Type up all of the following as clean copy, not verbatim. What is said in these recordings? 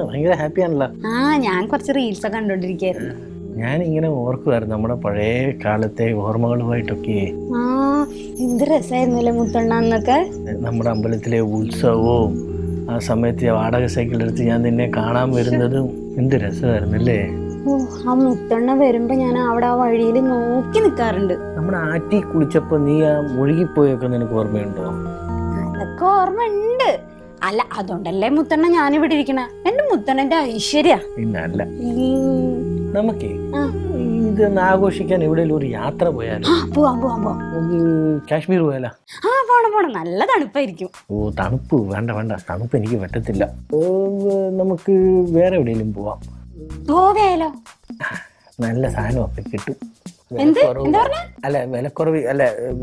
ഭയങ്കര ഹാപ്പിയാണല്ലോ. ഞാൻ കുറച്ച് റീൽസ് ഒക്കെ കണ്ടോണ്ടിരിക്കായിരുന്നു. ഞാനിങ്ങനെ ഓർക്കുമായിരുന്നു നമ്മുടെ പഴയ കാലത്തെ ഓർമ്മകളുമായിട്ടൊക്കെ. എന്ത് രസമായിരുന്നല്ലേ മുത്തണ്ണ അന്നൊക്കെ. നമ്മുടെ അമ്പലത്തിലെ ഉത്സവവും ആ സമയത്ത് വാടക സൈക്കിൾ എടുത്ത് ഞാൻ നിന്നെ കാണാൻ വരുന്നതും എന്ത് രസമായിരുന്നല്ലേ. ആ മുത്തണ്ണ വരുമ്പോ ഞാൻ അവിടെ ആ വഴിയിൽ നോക്കി നിൽക്കാറുണ്ട്. നമ്മുടെ ആറ്റി കുളിച്ചപ്പോ നീ ആ മുഴുകിപ്പോയൊക്കെ നിനക്ക് ഓർമ്മയുണ്ടോ? അതൊക്കെ ഓർമ്മയുണ്ട്. അല്ല അതുകൊണ്ടല്ലേ മുത്തണ്ണ ഞാനിവിടെ ഇരിക്കണ. എന്റെ മുത്തണ്ണന്റെ ഐശ്വര്യ. പിന്നെ അല്ല, നമുക്കേ ഇതൊന്ന് ആഘോഷിക്കാൻ എവിടെയെങ്കിലും ഒരു യാത്ര പോയാലോ? പോവാം. കാശ്മീർ പോയാലോ? പോണം. നല്ല തണുപ്പായിരിക്കും. തണുപ്പ് വേണ്ട, തണുപ്പ് എനിക്ക് പറ്റത്തില്ല. നമുക്ക് വേറെ എവിടെയെങ്കിലും പോവാം. പോവേലോ? നല്ല സാധനമൊക്കെ കിട്ടും. അല്ല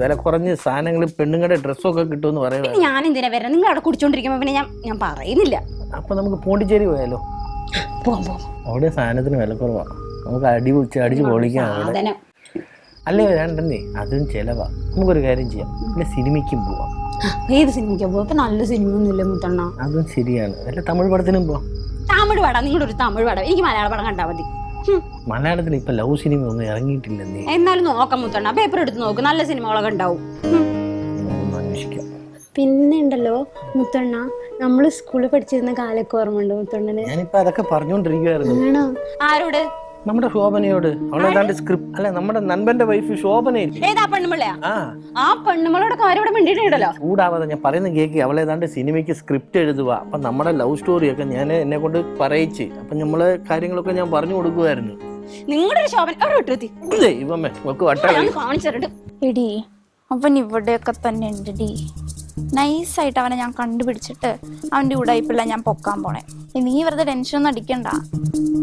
വില കുറഞ്ഞ സാധനങ്ങൾ, പെണ്ണുങ്ങളുടെ ഡ്രസ്സൊക്കെ കിട്ടുമെന്ന് പറയുന്നത്. ഞാൻ എന്തിനാ വരുന്നത്? നിങ്ങൾ അവിടെ കുടിച്ചോണ്ടിരിക്കുമ്പോ പിന്നെ ഞാൻ പറയുന്നില്ല. അപ്പൊ നമുക്ക് പോണ്ടിച്ചേരി പോയാലോ? പോവാം. അവിടെ സാധനത്തിന് വില കുറവാണ്. നമുക്ക് അടിച്ച് പൊളിക്കാം. അല്ലേ വേണ്ടേ, അതും ചെലവാ. നമുക്കൊരു കാര്യം ചെയ്യാം, പിന്നെ സിനിമയ്ക്കും പോവാം. ഏത് സിനിമയ്ക്കാ പോവാ? ഇപ്പൊ നല്ല സിനിമ ഒന്നുമില്ല മുത്തണ്ണ. അതും ശരിയാണ്. അല്ല തമിഴ് പടത്തിനും പോവാം. തമിഴ് പടം? നിങ്ങളുടെ ഒരു തമിഴ് പടം, എനിക്ക് മലയാള പടം കണ്ടാ മതി. മലയാളത്തിൽ ഇപ്പൊ ലവ് സിനിമ ഒന്നും ഇറങ്ങിയിട്ടില്ലെന്നേ. എന്നാലും നോക്കാം മുത്തണ്ണ, പേപ്പർ എടുത്ത് നോക്ക്, നല്ല സിനിമകളൊക്കെ ഉണ്ടാവും. അന്വേഷിക്കാം. പിന്നെ ഉണ്ടല്ലോ മുത്തണ്ണ, നമ്മള് സ്കൂളിൽ പഠിച്ചിരുന്ന കാലൊക്കെ ഓർമ്മയുണ്ടോ മുത്തണ്ണന്? ഞാനിപ്പോ അതൊക്കെ പറഞ്ഞോണ്ടിരിക്കുവായിരുന്നു. ആണോ? ആരോട്? നമ്മുടെ ശോഭനയോട്. അവളേതാണ്ട് സ്ക്രിപ്റ്റ്. അല്ല നമ്മുടെ നൻപന്റെ വൈഫ് ശോഭന. ഏതാ പെണ്ണുമ്പിള്ളയാ? ആ പെണ്ണുമ്പളോടെ കാര്യം ഇവിടെ മിണ്ടിട്ടുണ്ടല്ലോ. ചൂടാവാതെ ഞാൻ പറയുന്ന കേക്ക്. അവളേതാണ്ട് സിനിമയ്ക്ക് സ്ക്രിപ്റ്റ് എഴുതുക. അപ്പൊ നമ്മുടെ ലവ് സ്റ്റോറിയൊക്കെ ഞാൻ എന്നെ കൊണ്ട് പറയിച്ച്, അപ്പൊ നമ്മളെ കാര്യങ്ങളൊക്കെ ഞാൻ പറഞ്ഞു കൊടുക്കുമായിരുന്നു. നിങ്ങളുടെ ഒരു ശോഭന കാണിച്ചിട്ടുണ്ട്. എടി അവൻ ഇവിടെയൊക്കെ തന്നെ ഉണ്ടെടി. നൈസായിട്ട് അവനെ ഞാൻ കണ്ടുപിടിച്ചിട്ട് അവൻ്റെ ഉടായ്പില്ല ഞാൻ പൊക്കാൻ പോണേ. നീ വെറുതെ ടെൻഷനൊന്നും അടിക്കണ്ട.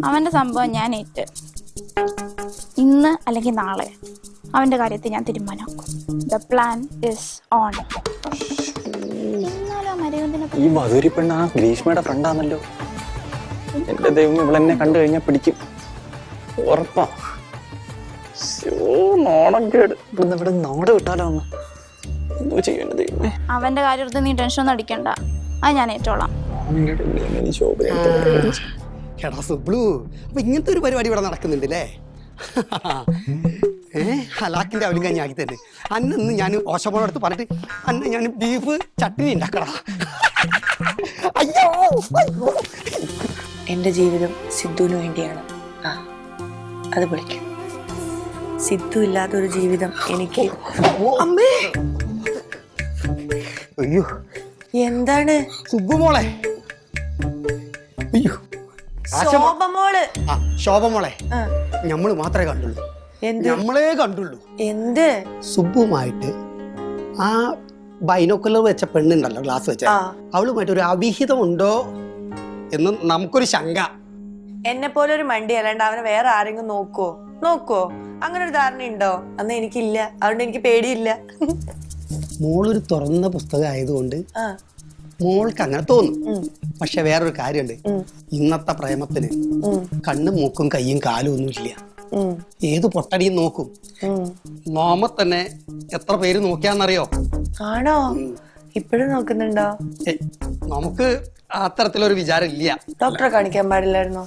അവൻ്റെ സംഭവം ഞാൻ ഏറ്റ്. ഇന്ന് അല്ലെങ്കിൽ നാളെ അവൻ്റെ കാര്യത്തിൽ ഞാൻ തീരുമാനമാക്കും. The plan is on. ഈ മധുരി പെണ്ണ് ആ ഗ്രീഷ്മയുടെ ഫ്രണ്ടാണല്ലോ. എന്റെ ദൈവം, ഇവളെന്നെ കണ്ടു കഴിഞ്ഞാൽ പിടിക്കും, ഉറപ്പാ. നാണക്കേട്. ഇവിടെ നാട് വിട്ടാലോ ഒന്ന്. എന്തോ ചെയ്യേണ്ട ദൈവമേ. അവന്റെ കാര്യത്തിൽ നീ ടെൻഷനൊന്നും അടിക്കണ്ട, അത് ഞാൻ ഏറ്റോളാം. എടാ സുബ്ലു, അപ്പൊ ഇങ്ങനത്തെ ഒരു പരിപാടി ഇവിടെ നടക്കുന്നുണ്ട് അല്ലേ? ഹലാക്കിന്റെ അവലും കഴിഞ്ഞ ആക്കി തന്നെ. അന്ന് ഞാൻ ഓശപ്പോളടുത്ത് പറഞ്ഞിട്ട് അന്ന് ഞാൻ ബീഫ് ചട്നി ഉണ്ടാക്കടാ. അയ്യോ, എൻ്റെ ജീവിതം സിദ്ധുവിന് വേണ്ടിയാണ്. അത് വിളിക്കും. സിദ്ധു ഇല്ലാത്തൊരു ജീവിതം എനിക്ക്. അമ്മേ, അയ്യോ എന്താണ്? സുബ്ബുമോളെ. അയ്യോ, ശോഭമോള്. ശോഭമോളെ, നമ്മള് മാത്രമേ കണ്ടുള്ളൂ. നമ്മളേ കണ്ടുള്ളൂ. എന്ത്? സുബ്ബുമായിട്ട് ആ ബൈനോക്കുലർ വെച്ച പെണ്ണുണ്ടല്ലോ, ഗ്ലാസ് വെച്ച, അവളുമായിട്ട് ഒരു അവിഹിതം ഉണ്ടോ എന്ന് നമുക്കൊരു ശങ്ക. എന്നെ പോലെ ഒരു മണ്ടി അല്ലാണ്ട് അവനെ വേറെ ആരെങ്കിലും നോക്കോ? അങ്ങനെ ഒരു ധാരണ ഉണ്ടോ? അന്ന് എനിക്കില്ല, അതുകൊണ്ട് എനിക്ക് പേടിയില്ല. മോളൊരു തുറന്ന പുസ്തകം ആയതുകൊണ്ട് മോൾക്ക് അങ്ങനെ തോന്നും. പക്ഷെ വേറൊരു കാര്യമുണ്ട്, ഇന്നത്തെ പ്രേമത്തിന് കണ്ണും മൂക്കും കയ്യും കാലും ഒന്നും ഇല്ല. ഏത് പൊട്ടടിയും നോക്കും. നോമ തന്നെ എത്ര പേര് നോക്കിയാന്നറിയോ? ആണോ? ഇപ്പോഴും നോക്കുന്നുണ്ടോ? നമുക്ക് അത്തരത്തിലൊരു വിചാരം ഇല്ല. ഡോക്ടറെ കാണിക്കാൻ പാടില്ലായിരുന്നോ?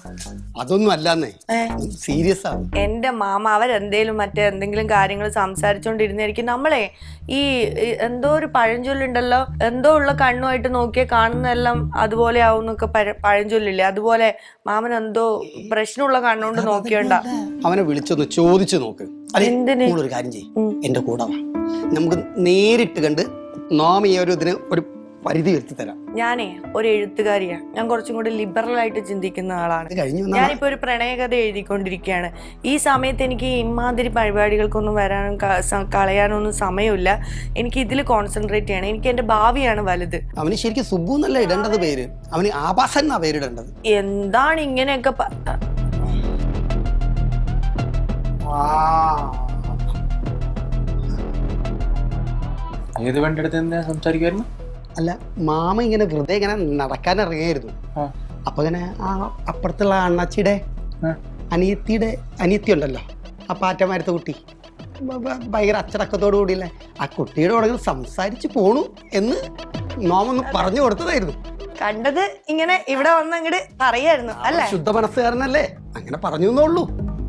അതൊന്നും അല്ലാന്നേ, സീരിയസ് ആണ്. എന്റെ മാമ അവരെന്തേലും മറ്റെന്തെങ്കിലും കാര്യങ്ങൾ സംസാരിച്ചോണ്ടിരുന്നായിരിക്കും. നമ്മളെ ഈ എന്തോ ഒരു പഴഞ്ചൊല്ലുണ്ടല്ലോ, എന്തോ ഉള്ള കണ്ണുമായിട്ട് നോക്കിയാൽ കാണുന്നതെല്ലാം അതുപോലെ ആവും എന്നൊക്കെ പഴഞ്ചൊല്ലില്ലേ? അതുപോലെ മാമൻ എന്തോ പ്രശ്നമുള്ള കണ്ണുകൊണ്ട് നോക്കിയോണ്ട. അവനെ വിളിച്ചൊന്ന് ചോദിച്ചു നോക്ക്. ഒരു കാര്യം ചെയ്യും, എന്റെ കൂടെ വാ, നമുക്ക് നേരിട്ട് കണ്ട് നോമ ഈ ഒരു പരിധി വരുത്തി തരാം. ഞാനേ ഒരു എഴുത്തുകാരിയാണ്. ഞാൻ കുറച്ചും കൂടി ലിബറൽ ആയിട്ട് ചിന്തിക്കുന്ന ആളാണ്. ഞാനിപ്പോ ഒരു പ്രണയകഥ എഴുതിക്കൊണ്ടിരിക്കുകയാണ്. ഈ സമയത്ത് എനിക്ക് ഇമാതിരി പരിപാടികൾക്കൊന്നും വരാനും കളയാനൊന്നും സമയമില്ല. എനിക്ക് ഇതിൽ കോൺസെൻട്രേറ്റ് ചെയ്യണം. എനിക്ക് എന്റെ ഭാവിയാണ് വലുത്. അവന് ശരിക്കും സുബ്ബു എന്നല്ല ഇടേണ്ടത് പേര്, അവന് ആഭാസൻ എന്നാ പേരിടേണ്ടത്. എന്താണ് ഇങ്ങനെയൊക്കെ? സംസാരിക്കുമായിരുന്നു. അല്ല, മാമ ഇങ്ങനെ വെറുതെ ഇങ്ങനെ നടക്കാൻ ഇറങ്ങിയായിരുന്നു. അപ്പൊ ഇങ്ങനെ ആ അപ്പുറത്തുള്ള അണ്ണാച്ചിയുടെ അനിയത്തി ഉണ്ടല്ലോ, ആ പാറ്റമാരത്തെ കുട്ടി, ഭയങ്കര അച്ചടക്കത്തോടു കൂടിയല്ലേ, ആ കുട്ടിയുടെ കൂടെ സംസാരിച്ച് പോണു എന്ന് നോമൊന്ന് പറഞ്ഞു കൊടുത്തതായിരുന്നു. കണ്ടത് ഇങ്ങനെ ഇവിടെ വന്ന് അങ്ങോട്ട് പറയായിരുന്നു അല്ലേ? ശുദ്ധ മനസ്സുകാരനല്ലേ, അങ്ങനെ പറഞ്ഞു എന്നുള്ളൂ.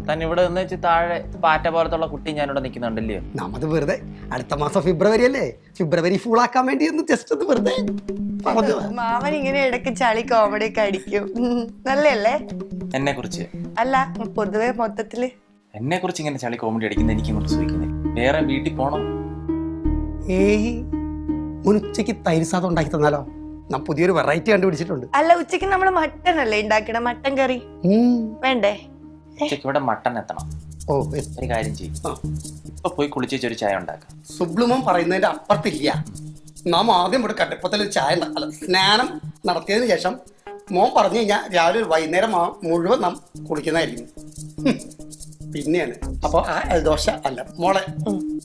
തന്നെ ഇവിടെ നിന്ന് വെച്ച് താഴെ പാറ്റ പോലത്തുള്ള കുട്ടി ഞാനിവിടെ നിൽക്കുന്നുണ്ടല്ലേ? നമ്മത് വെറുതെ അടുത്ത മാസം ഫെബ്രുവരി അല്ലേ, ഫെബ്രുവരി ഫുൾ ആക്കാൻ വേണ്ടി ഒന്ന് ജസ്റ്റ് ഒന്ന് വെറുതെ പറഞ്ഞു. മാമൻ ഇങ്ങനെ ഇടയ്ക്ക് ചളി കോമഡി ഒക്കെ അടിക്കും. നല്ലല്ലേ? എന്നെ കുറിച്ച് അല്ല പൊതുവെ മൊത്തത്തില് എന്നെ കുറിച്ച് ഇങ്ങനെ ചളി കോമഡി അടിക്കുന്നത് എനിക്ക് ഇങ്ങോട്ട് സൂചിക്കുന്നത്. വേറെ വീട്ടിൽ പോണം. ഏയ് മുനുച്ചയ്ക്ക് തൈര് സാധം ഉണ്ടാക്കി തന്നാലോ? ഞാൻ പുതിയൊരു വെറൈറ്റി കണ്ടുപിടിച്ചിട്ടുണ്ട്. അല്ല ഉച്ചക്ക് നമ്മള് മട്ടൻ അല്ലേ ഉണ്ടാക്കണ? മട്ടൻ കറി വേണ്ടേ? ഉച്ചയ്ക്ക് ഇവിടെ മട്ടൻ എത്തണം. ഓ ഒരു കാര്യം ചെയ്യും, ഇപ്പൊ പോയി കുളിച്ചേച്ച് ഒരു ചായ ഉണ്ടാക്കാം. സുബ്ലുമോൻ പറയുന്നതിന്റെ അപ്പുറത്തില്ല. നാം ആദ്യം ഇവിടെ കട്ടപ്പത്തിൽ ചായ അല്ല സ്നാനം നടത്തിയതിനു ശേഷം മോൻ പറഞ്ഞു കഴിഞ്ഞാൽ രാവിലെ വൈകുന്നേരം മുഴുവൻ നാം കുളിക്കുന്നതായിരിക്കും. പിന്നെയാണ് അപ്പൊ ദോശ അല്ല മോളെ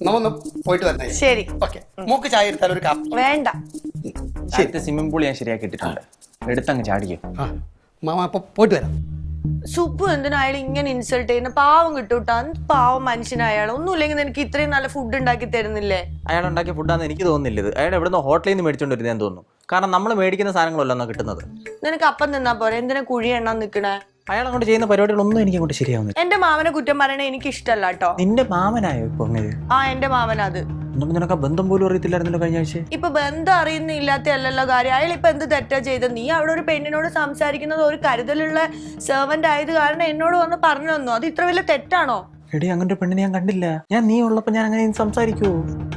നമ്മൊന്ന് പോയിട്ട് വരണേ. ശരി ഓക്കെ. മോക്ക് ചായ എടുത്താൽ ഒരു കാപ്പി വേണ്ട. സ്വിമ്മിംഗ് പൂൾ ഞാൻ ശരിയാക്കി ഇട്ടിട്ടുണ്ട്, എടുത്തങ്ങ് ചാടിക്കും. മാമ അപ്പൊ പോയിട്ട് വരാം. സുബു എന്തിനാ അയാൾ ഇങ്ങനെ ഇൻസൾട്ട് ചെയ്യുന്ന? പാവം കിട്ടൂട്ടാ, പാവം മനുഷ്യനായാൾ. ഒന്നുമില്ലെങ്കിൽ എനിക്ക് ഇത്രയും നല്ല ഫുഡ് ഉണ്ടാക്കി തരുന്നില്ലേ? അയാൾ ഉണ്ടാക്കിയ ഫുഡാന്ന് എനിക്ക് തോന്നുന്നില്ല. ഇത് അയാൾ എവിടെ നിന്ന് ഹോട്ടലിൽ നിന്ന് മേടിച്ചോണ്ട് വരുന്നതെന്ന് തോന്നുന്നു. കാരണം നമ്മൾ മേടിക്കുന്ന സാധനങ്ങളല്ലോ കിട്ടുന്നത്. നിനക്ക് അപ്പം നിന്നാ പോരെ, എന്തിനാ കുഴി എണ്ണാൻ നിക്കണേ? അയാൾ അങ്ങോട്ട് ചെയ്യുന്ന പരിപാടികളൊന്നും എനിക്ക് അങ്ങോട്ട് ശരിയാവുന്നില്ല. എന്റെ മാമനെ കുറ്റം പറയണേ എനിക്ക് ഇഷ്ടല്ല കേട്ടോ. നിന്റെ മാമനായോ ഇപ്പൊ അങ്ങനെ? ആ എന്റെ മാമൻ അത്. നിനക്ക് ആ ബന്ധം പോലും അറിയത്തില്ലായിരുന്നല്ലോ കഴിഞ്ഞ ആഴ്ച. ഇപ്പൊ ബന്ധം അറിയുന്നില്ലാത്ത അല്ലല്ലോ കാര്യം. അയാൾ ഇപ്പൊ എന്ത് തെറ്റാ ചെയ്തത്? നീ അവിടെ ഒരു പെണ്ണിനോട് സംസാരിക്കുന്നത് ഒരു കരുതലുള്ള സെർവന്റ് ആയത് കാരണം എന്നോട് വന്ന് പറഞ്ഞു തന്നു. അത് ഇത്ര വലിയ തെറ്റാണോ? എടി അങ്ങനെ ഒരു പെണ്ണിനെ ഞാൻ കണ്ടില്ല. നീ ഉള്ളപ്പോ ഞാൻ അങ്ങനെ സംസാരിക്കൂ?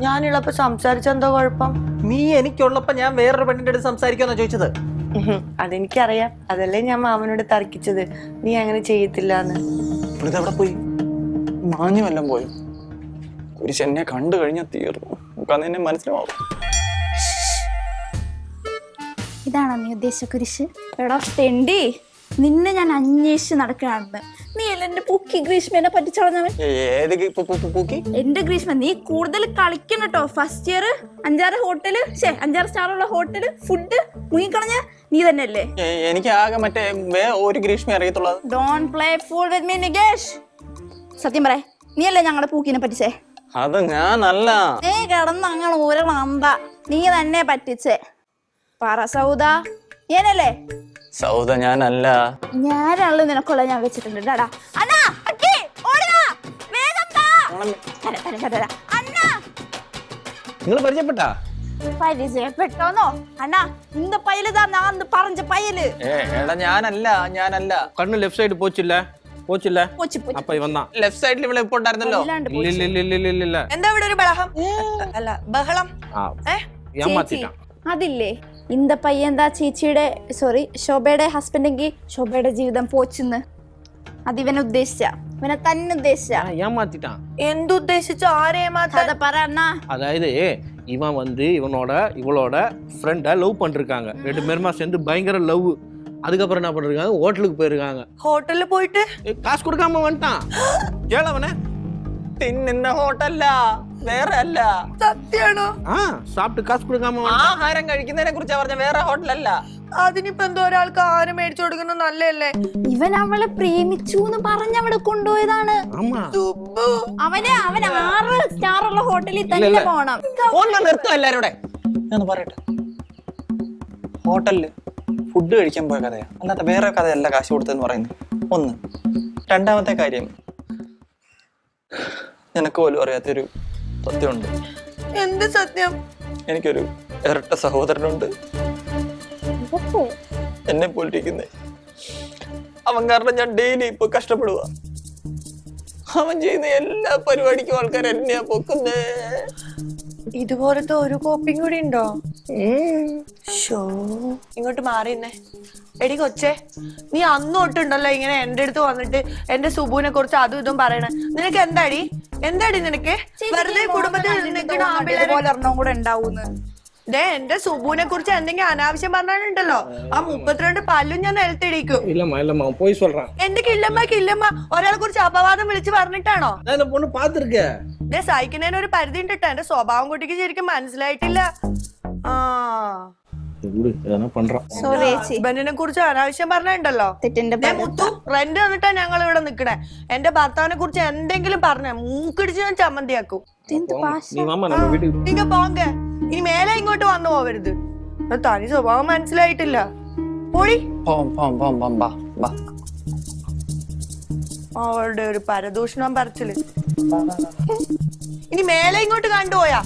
ഞാനുള്ളപ്പോ സംസാരിച്ചെന്തോ കുഴപ്പം? നീ എനിക്കുള്ളപ്പോ ഞാൻ വേറൊരു പെണ്ണിന്റെ അടുത്ത് സംസാരിക്കാന്നാ ചോദിച്ചത്. അതെനിക്കറിയാം, അതല്ലേ ഞാൻ മാമനോട് തർക്കിച്ചത് നീ അങ്ങനെ ചെയ്യത്തില്ലാന്ന്. എവിടെ പോയി? മാഞ്ഞുമെല്ലാം പോയി. കുരിശ് എന്നെ കണ്ടു കഴിഞ്ഞാൽ തീർന്നു. എന്നെ മനസ്സിലാവും. ഇതാണോ നീ ഉദ്ദേശിച്ച കുരിശ്? എടാ തെണ്ടി, നിന്നെ ഞാൻ അന്വേഷിച്ച് നടക്കുകയാണെന്ന്. നീ അല്ല എന്റെ പൂക്കി ഗ്രീഷ്മേനെ പറ്റിച്ചളഞ്ഞവൻ. എന്റെ ഗ്രീഷ്മ നീ കൂടുതൽ കളിക്കണം കേട്ടോ. ഫസ്റ്റ് ഇയർ 5-6 സ്റ്റാറുള്ള ഹോട്ടല് ഫുഡ് മുങ്ങിക്കളഞ്ഞ നീ തന്നെയല്ലേ? എനിക്ക് ആകെ മറ്റേ ഒരു ഗ്രീഷ്മ അറിയത്തുള്ളൂ. Don't play fool with me Nikesh. സത്യം പറ, നീ അല്ലേ ഞങ്ങളുടെ പൂക്കിനെ പറ്റിച്ചേ? അത് ഞാനല്ല. നീ കിടന്ന് അങ്ങനെ ഊരണ്ട, നീ തന്നെ പറ്റിച്ചേ. പറ സൗദ, ഞാനല്ലേ? സൗദ ഞാനല്ല. ഞാനാണല്ലോ നിനക്കൊള്ള ഞാൻ വെച്ചിട്ടുണ്ട്. നിങ്ങൾ പരിചയപ്പെട്ടാ? പരിചയപ്പെട്ടോന്നോ അണ്ണാ? இந்த பையலு தான் நான் പറഞ്ഞ പയ്യല്. ഞാനല്ല. കണ്ണ് ലെഫ്റ്റ് സൈഡ് പോച്ചില്ല. അപ്പൊ ഇവൻ ലെഫ്റ്റ് സൈഡിൽ ഇവിടെ ഇപ്പൊ ഉണ്ടായിരുന്നല്ലോ. ഇല്ല. എന്താ ഇവിടെ ഒരു ബഹളം? അല്ല ബഹളം. ഞാൻ മാറ്റിട്ടാ. അതില്ലേ இந்த പയ്യൻ എന്താ ചേച്ചിയുടെ സോറി ശോഭയുടെ ഹസ്ബൻഡെങ്കിൽ ശോഭയുടെ ജീവിതം പോച്ചെന്ന്. അതിവനെ ഉദ്ദേശിച്ച, ഇവനെ തന്നെ ഉദ്ദേശിച്ച. ഞാൻ മാറ്റിട്ടാ. എന്തുദ്ദേശിച്ചു? ആരെയും കഥ പറ അണ്ണാ. அதாவது இவன் வந்து இவளோட ஃப்ரெண்டை லவ் பண்ணிருக்காங்க. 2 பேருமா சேர்ந்து பயங்கர லவ். அதுக்கப்புறம் என்ன பண்ணிருக்காங்க, ஹோட்டலுக்கு போயிருக்காங்க. ഹോട്ടലിൽ പോയിട്ട് காசு கொடுக்காம வந்துட்டான். கேளவனே തിന്നുന്ന ഹോട്ടല്ല, വേറെ അല്ല. സത്യാണോ? സാപ്പിട്ട് കാശ് കൊടുക്കാമോ? ആഹാരം കഴിക്കുന്നതിനെ കുറിച്ചാ പറഞ്ഞ, വേറെ ഹോട്ടലല്ല. അതിനിപ്പോ എന്തോ ഒരാൾക്ക് ആഹാരം മേടിച്ചു കൊടുക്കുന്നത് നല്ലല്ലേ? ഇവൻ അവളെ പ്രേമിച്ചു എന്ന് പറഞ്ഞ് അവിടെ കൊണ്ടുപോയതാണ്. അവൻ 6 സ്റ്റാറുള്ള ഹോട്ടലിൽ തന്നെ പോണം. നിർത്തും എല്ലാരോടെ. ഞാൻ പറയട്ടെ, ഹോട്ടലില് ഫുഡ് കഴിക്കാൻ പോയ കഥയാ, അല്ലാത്ത വേറെ കഥയല്ല കാശ് കൊടുത്തെന്ന് പറയുന്നത്. ഒന്ന്. രണ്ടാമത്തെ കാര്യം, നിനക്ക് പോലും അറിയാത്തൊരു സത്യമുണ്ട്. എന്ത് സത്യം? എനിക്കൊരു ഇരട്ട സഹോദരനുണ്ട്, എന്നെ പോലിരിക്കുന്നേ. അവൻ കാരണം ഞാൻ ഡെയിലി ഇപ്പൊ കഷ്ടപ്പെടുക. അവൻ ചെയ്യുന്ന എല്ലാ പരിപാടിക്കും ആൾക്കാർ എന്നെയാ പൊക്കുന്നേ. ഇതുപോലത്തെ ഒരു കോപ്പിയും കൂടി ഉണ്ടോ? ഇങ്ങോട്ട് മാറിന്നേ. എടി കൊച്ചേ, നീ അന്ന് തൊട്ടുണ്ടല്ലോ ഇങ്ങനെ എന്റെ അടുത്ത് വന്നിട്ട് എന്റെ സുബുവിനെ കുറിച്ച് അതും ഇതും പറയണേ. നിനക്ക് എന്താടി നിനക്ക്? വെറുതെ കുടുംബത്തിൽ നിൽക്കണ കൂടെ ഉണ്ടാവൂന്ന്. എന്റെ സുബുവിനെ കുറിച്ച് എന്തെങ്കിലും അനാവശ്യം പറഞ്ഞാലുണ്ടല്ലോ ആ 32 പല്ലും ഞാൻ നിലത്തിടിക്കും. പോയി சொல்றேன். എന്റെ കില്ലമ്മ ഒരാളെ കുറിച്ച് അപവാദം വിളിച്ച് പറഞ്ഞിട്ടാണോ? പൊണ്ണ് പാത്തിരിക്കേ. സഹിക്കുന്നതിന് ഒരു പരിധി ഉണ്ട്. എന്റെ സ്വഭാവം കുട്ടിക്ക് ശരിക്കും മനസ്സിലായിട്ടില്ല. ഹസ്ബൻഡിനെ കുറിച്ച് അനാവശ്യം പറഞ്ഞുണ്ടല്ലോ. മുത്തു റെന്റ് വന്നിട്ടാ ഞങ്ങൾ ഇവിടെ നിക്കണേ. എന്റെ ഭർത്താവിനെ കുറിച്ച് എന്തെങ്കിലും പറഞ്ഞ മൂക്കിടിച്ച് ഞാൻ ചമ്മന്തിയാക്കും. നിങ്ങ പോങ്ക, ഇനി മേലെ ഇങ്ങോട്ട് വന്നു പോവരുത്. തനി സ്വഭാവം മനസ്സിലായിട്ടില്ല. പോടി. പോം പോം പോം പോം ബാ ബാ. അവളുടെ ഒരു പരദൂഷണം പറച്ചില്. ഇനി മേലെ ഇങ്ങോട്ട് കണ്ടുപോയാ